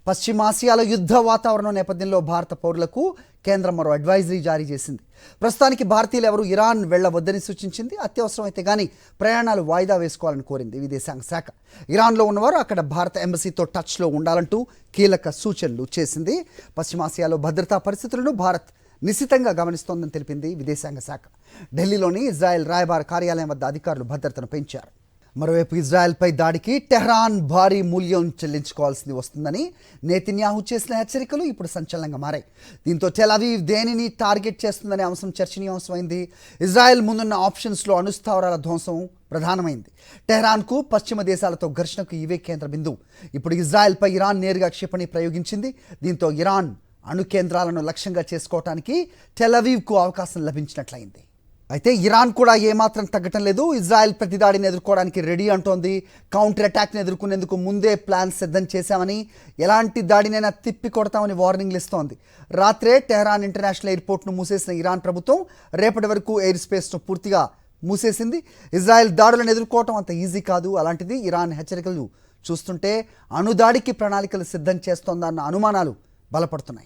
పశ్చిమాసియాలో యుద్ధ వాతావరణం నేపథ్యంలో భారత పౌరులకు కేంద్రం మరో అడ్వైజరీ జారీ చేసింది. ప్రస్తుతానికి భారతీయులు ఎవరు ఇరాన్ వెళ్లవద్దని సూచించింది. అత్యవసరమైతే గానీ ప్రయాణాలు వాయిదా వేసుకోవాలని కోరింది విదేశాంగ శాఖ. ఇరాన్లో ఉన్నవారు అక్కడ భారత ఎంబసీతో టచ్లో ఉండాలంటూ కీలక సూచనలు చేసింది. పశ్చిమాసియాలో భద్రతా పరిస్థితులను భారత్ నిశితంగా గమనిస్తోందని తెలిపింది విదేశాంగ శాఖ. ఢిల్లీలోని ఇజ్రాయెల్ రాయబార కార్యాలయం వద్ద అధికారులు భద్రతను పెంచారు. మరోవైపు ఇజ్రాయెల్పై దాడికి టెహ్రాన్ భారీ మూల్యం చెల్లించుకోవాల్సింది వస్తుందని నెతన్యాహు చేసిన హెచ్చరికలు ఇప్పుడు సంచలనంగా మారాయి. దీంతో టెల్ అవీవ్ దేనిని టార్గెట్ చేస్తుందనే అంశం చర్చనీయాంశమైంది. ఇజ్రాయెల్ ముందున్న ఆప్షన్స్లో అణుస్థావరాల ధ్వంసం ప్రధానమైంది. టెహ్రాన్కు పశ్చిమ దేశాలతో ఘర్షణకు ఇవే కేంద్ర బిందువు. ఇప్పుడు ఇజ్రాయెల్పై ఇరాన్ నేరుగా క్షిపణి ప్రయోగించింది. దీంతో ఇరాన్ అణు కేంద్రాలను లక్ష్యంగా చేసుకోవటానికి టెల్ అవీవ్కు అవకాశం లభించినట్లయింది. అయితే ఇరాన్ కూడా ఏమాత్రం తగ్గటం లేదు. ఇజ్రాయెల్ ప్రతిదాడిని ఎదుర్కోవడానికి రెడీ అంటోంది. కౌంటర్ అటాక్ని ఎదుర్కొనేందుకు ముందే ప్లాన్ సిద్ధం చేశామని, ఎలాంటి దాడినైనా తిప్పి కొడతామని వార్నింగ్లు ఇస్తోంది. రాత్రే టెహ్రాన్ ఇంటర్నేషనల్ ఎయిర్పోర్ట్ను మూసేసిన ఇరాన్ ప్రభుత్వం రేపటి వరకు ఎయిర్ స్పేస్ను పూర్తిగా మూసేసింది. ఇజ్రాయెల్ దాడులను ఎదుర్కోవటం అంత ఈజీ కాదు. అలాంటిది ఇరాన్ హెచ్చరికలు చూస్తుంటే అణుదాడికి ప్రణాళికలు సిద్ధం చేస్తోందన్న అనుమానాలు బలపడుతున్నాయి.